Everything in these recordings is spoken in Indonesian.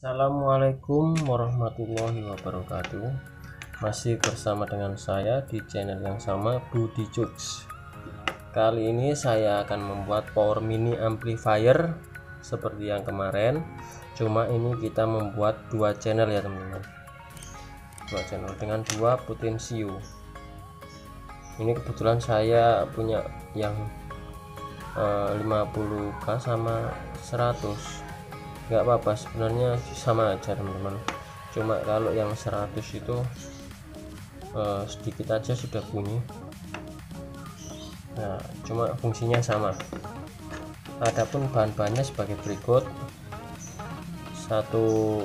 Assalamualaikum warahmatullahi wabarakatuh. Masih bersama dengan saya di channel yang sama, Budi Cuks. Kali ini saya akan membuat power mini amplifier seperti yang kemarin, cuma ini kita membuat dua channel ya teman-teman, dua channel dengan dua potensio. Ini kebetulan saya punya yang 50k sama 100. Nggak apa-apa, sebenarnya sama aja teman-teman, cuma kalau yang 100 itu sedikit aja sudah bunyi. Nah, cuma fungsinya sama. Adapun bahan-bahannya sebagai berikut: satu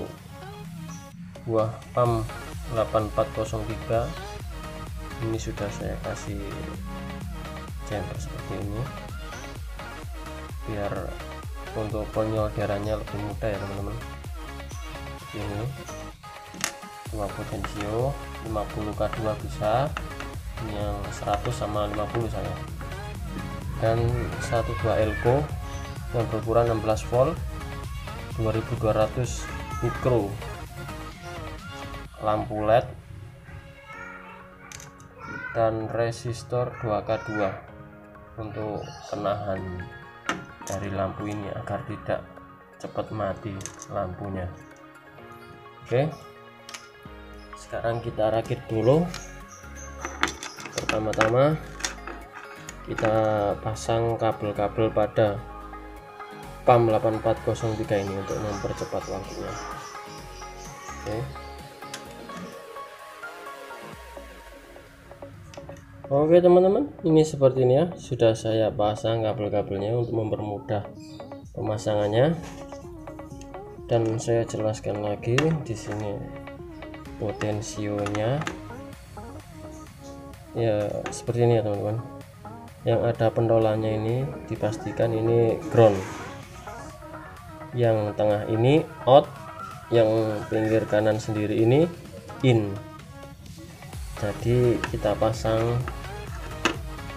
buah PAM 8403, ini sudah saya kasih jumper seperti ini biar untuk penyolderannya lebih mudah ya teman-teman. Ini dua potensio 50k2 bisa, ini yang 100 sama 50 saya, dan satu buah elko yang berukuran 16 volt 2200 mikro, lampu led, dan resistor 2k2 untuk penahan dari lampu ini agar tidak cepat mati lampunya. Oke, sekarang kita rakit dulu. Pertama-tama kita pasang kabel-kabel pada PAM 8403 ini untuk mempercepat waktunya. Oke teman-teman, ini seperti ini ya, sudah saya pasang kabel-kabelnya untuk mempermudah pemasangannya. Dan saya jelaskan lagi di sini potensionya ya, seperti ini ya teman-teman. Yang ada pentolannya ini dipastikan ini ground, yang tengah ini out, yang pinggir kanan sendiri ini in. Jadi kita pasang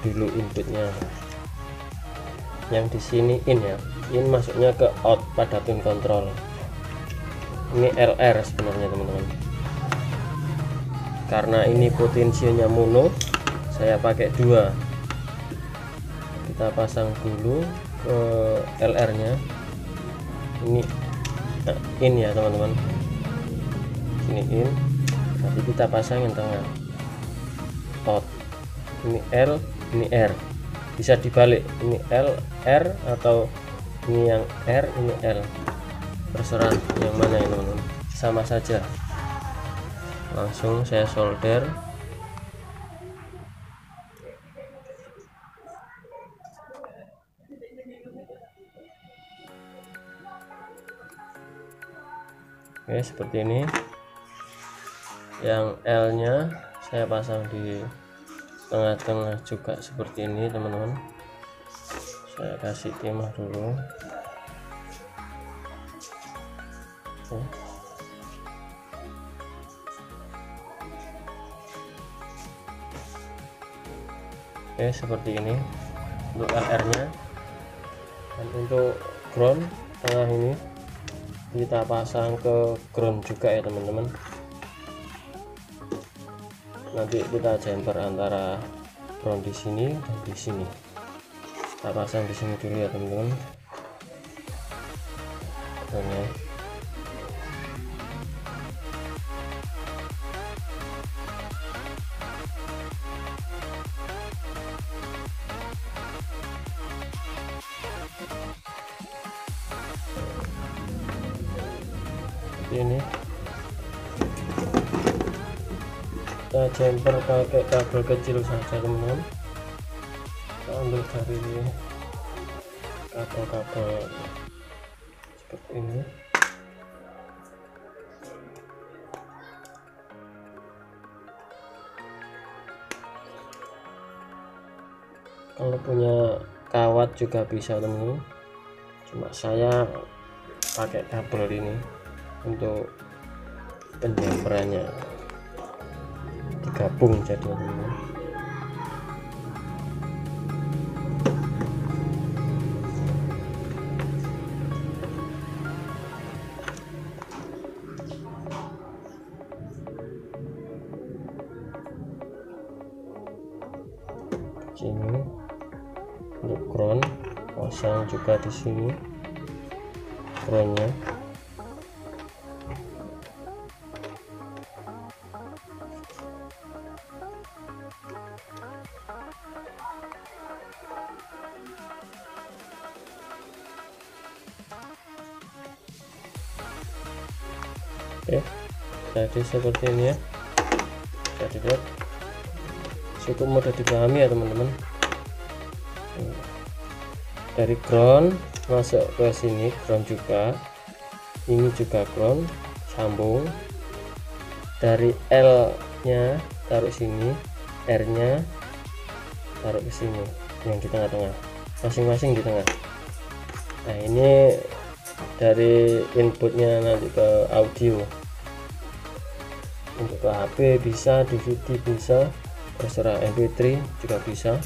dulu inputnya, yang di sini in ya, in masuknya ke out pada pin kontrol. Ini LR sebenarnya teman-teman, karena ini potensionya mono saya pakai dua. Kita pasang dulu ke LR nya, ini in ya teman-teman, ini in, nanti kita pasang yang tengah out. Ini L, ini R, bisa dibalik, ini L R, atau ini yang R, ini L, terserah yang mana ya teman-teman, sama saja. Langsung saya solder. Oke, seperti ini. Yang L nya saya pasang di tengah-tengah juga seperti ini teman-teman. Saya kasih timah dulu. Oke, seperti ini untuk LR nya. Dan untuk ground tengah ini kita pasang ke ground juga ya teman-teman. Nanti kita jumper antara ground di sini dan di sini. Kita pasang di sini dulu ya teman-teman. Ini kita jumper pakai kabel kecil saja teman-teman. Kita ambil dari kabel-kabel seperti ini. Kalau punya kawat juga bisa teman-teman, cuma saya pakai kabel ini untuk penjamperannya, digabung jadi teman-teman. switch ini untuk ground, pasang juga di sini groundnya. Oke, jadi seperti ini ya. Jadi lihat, cukup mudah dipahami ya teman-teman. Dari ground masuk ke sini, ground juga, ini juga ground, sambung. Dari L nya taruh sini, R nya taruh ke sini, yang di tengah-tengah, masing-masing di tengah. Nah, ini dari inputnya nanti ke audio, untuk ke HP bisa, DVD bisa, terserah, MP3 juga bisa.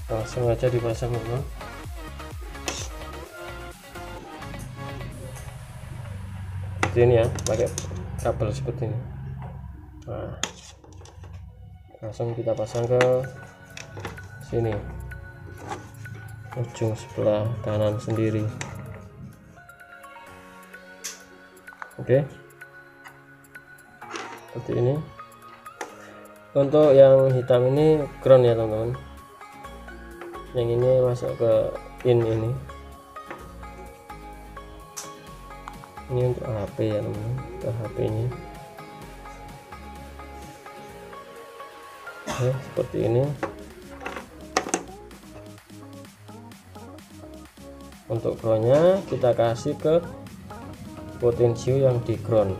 Langsung aja dipasang dulu. Seperti ini ya, pakai kabel seperti ini. Nah, langsung kita pasang ke sini, ujung sebelah kanan sendiri. Oke, seperti ini. Untuk yang hitam ini ground ya teman-teman, yang ini masuk ke in ini untuk HP ya teman-teman, ke HP nya. Oke, seperti ini. Untuk groundnya kita kasih ke potensio yang di ground.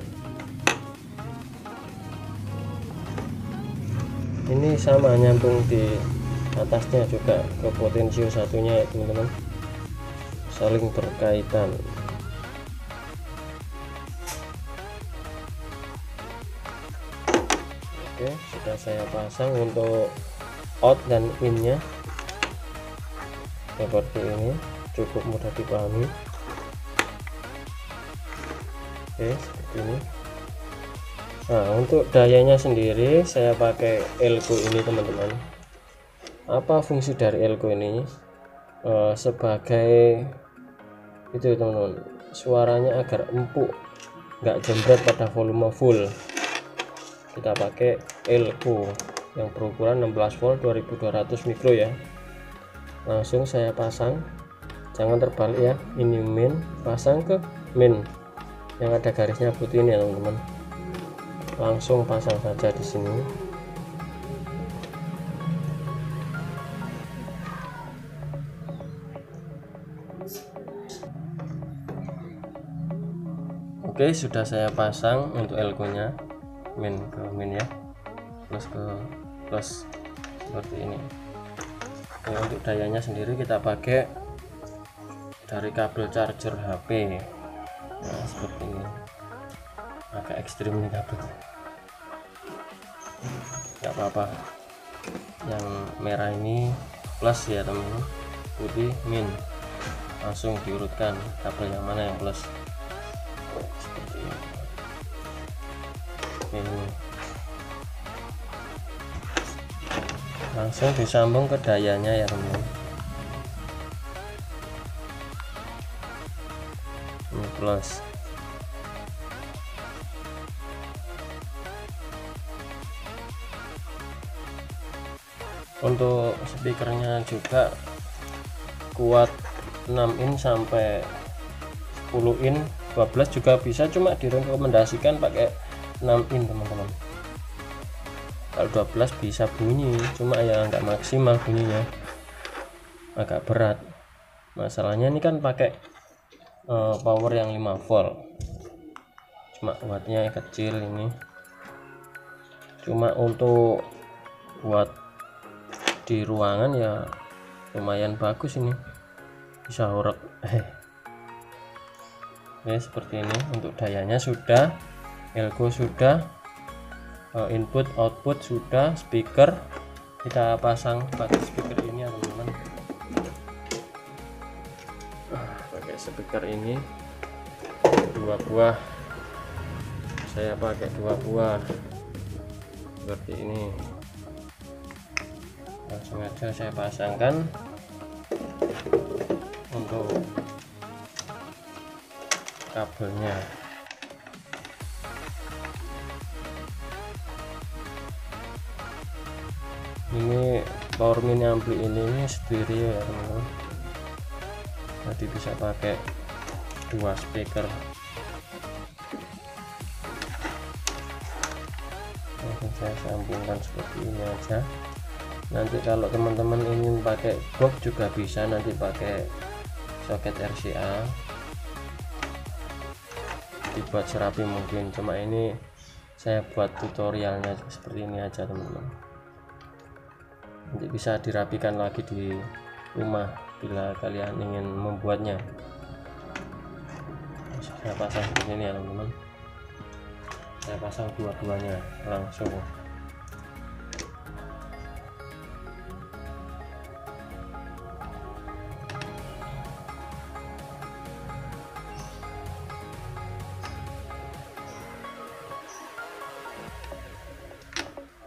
Ini sama, nyambung di atasnya juga ke potensio satunya ya teman-teman, saling berkaitan. Oke, sudah saya pasang untuk out dan in nya seperti ini, cukup mudah dipahami. Oke, seperti ini. Nah, untuk dayanya sendiri saya pakai elko ini teman-teman. Apa fungsi dari elko ini? Sebagai itu teman-teman, suaranya agar empuk, nggak jembret pada volume full. Kita pakai elko yang berukuran 16 volt 2200 mikro ya. Langsung saya pasang, jangan terbalik ya. Ini min, pasang ke min yang ada garisnya putih ini ya teman-teman. Langsung pasang saja di sini. Oke, sudah saya pasang untuk elko nya, min ke min ya, plus ke plus, seperti ini. Nah, untuk dayanya sendiri kita pakai dari kabel charger HP. Nah, seperti ini, agak ekstrim nih kabel, nggak apa-apa. Yang merah ini plus ya teman-teman, putih min. Langsung diurutkan kabel yang mana yang plus, seperti ini. Langsung disambung ke dayanya ya teman-teman. Ini plus. Untuk speakernya juga kuat 6 in sampai 10 in, 12 juga bisa, cuma direkomendasikan pakai 6 in teman-teman. Kalau 12 bisa bunyi, cuma ya nggak maksimal bunyinya, agak berat. Masalahnya ini kan pakai power yang 5 volt, cuma wattnya kecil ini. Cuma untuk buat di ruangan ya lumayan bagus ini, bisa horek. Oke, seperti ini. Untuk dayanya sudah, elko sudah, input output sudah, speaker kita pasang pakai speaker ini ya teman-teman. Pakai speaker ini 2 buah, saya pakai 2 buah seperti ini. Langsung aja saya pasangkan untuk kabelnya. Ini power mini ampli ini stereo ya teman-teman, jadi bisa pakai 2 speaker. Langsung saya sambungkan seperti ini aja. Nanti kalau teman-teman ingin pakai box juga bisa, nanti pakai soket RCA dibuat serapi mungkin, cuma ini saya buat tutorialnya seperti ini aja teman-teman. Nanti bisa dirapikan lagi di rumah bila kalian ingin membuatnya. Saya pasang seperti ini ya teman-teman, saya pasang dua-duanya langsung.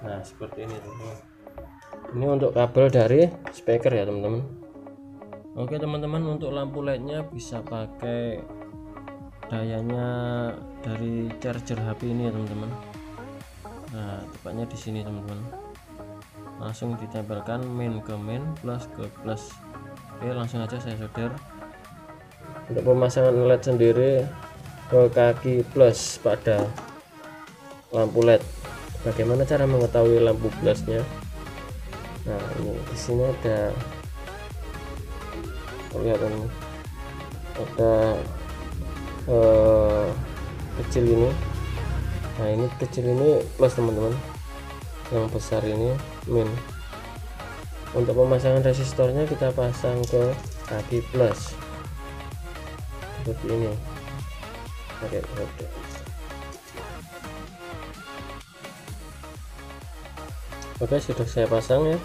Nah seperti ini teman-teman. Ini untuk kabel dari speaker ya teman-teman. Oke teman-teman, untuk lampu LED-nya bisa pakai dayanya dari charger HP ini ya teman-teman. Nah tepatnya di sini teman-teman, langsung ditempelkan main ke main, plus ke plus. Oke, langsung aja saya solder. Untuk pemasangan LED sendiri ke kaki plus pada lampu LED. Bagaimana cara mengetahui lampu plusnya? Nah ini di sini ada, lihat ini ada kecil ini. Nah ini kecil ini plus teman-teman, yang besar ini min. Untuk pemasangan resistornya kita pasang ke kaki plus seperti ini, pakai kode. Oke, sudah saya pasang ya.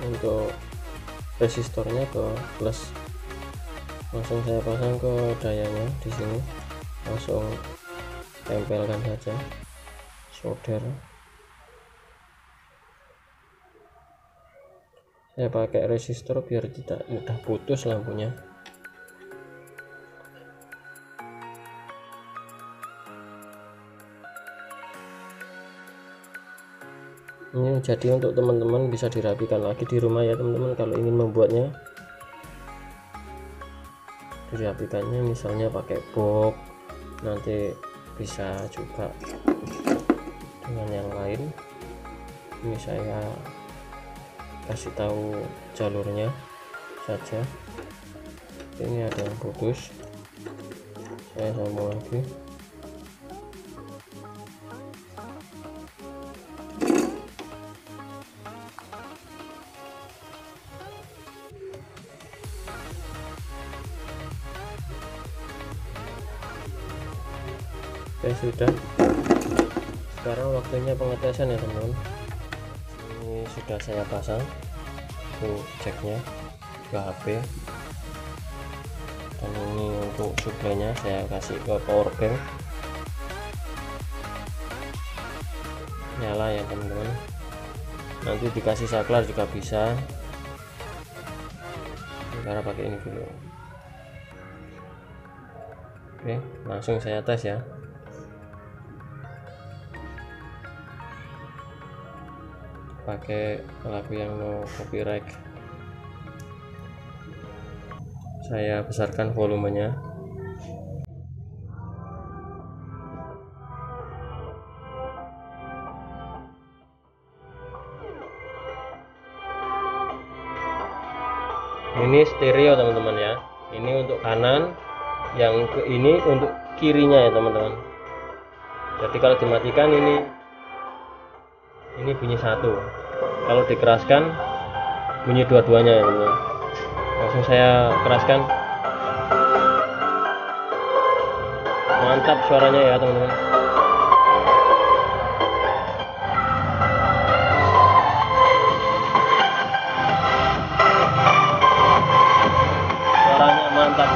Untuk resistornya ke plus, langsung saya pasang ke dayanya di sini, langsung tempelkan saja, solder. Saya pakai resistor biar tidak mudah putus lampunya. Ini jadi untuk teman-teman bisa dirapikan lagi di rumah ya teman-teman. Kalau ingin membuatnya, dirapikannya misalnya pakai box, nanti bisa juga dengan yang lain. Ini saya kasih tahu jalurnya saja. Ini ada yang putus, saya sambung lagi. Oke, sudah. Sekarang waktunya pengetesan ya teman-teman. Ini sudah saya pasang untuk ceknya ke HP, dan ini untuk suplainya saya kasih ke power bank, nyala ya teman-teman. Nanti dikasih saklar juga bisa, cara pakai ini dulu. Oke, langsung saya tes ya. Pakai lagu yang no copyright. Saya besarkan volumenya. Ini stereo teman-teman ya. Ini untuk kanan, yang ke ini untuk kirinya ya teman-teman. Jadi kalau dimatikan ini bunyi satu, kalau dikeraskan bunyi dua-duanya ya teman-teman. Langsung saya keraskan, mantap suaranya ya teman-teman. Suaranya mantap.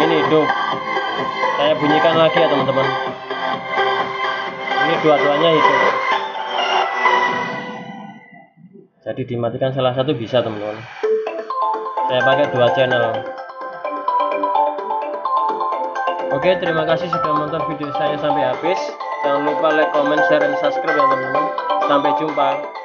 ini hidup. Saya bunyikan lagi ya teman-teman. Ini dua-duanya hidup. Jadi dimatikan salah satu bisa teman-teman. Saya pakai 2 channel. Oke, terima kasih sudah menonton video saya sampai habis. Jangan lupa like, comment, share, dan subscribe ya teman-teman. Sampai jumpa.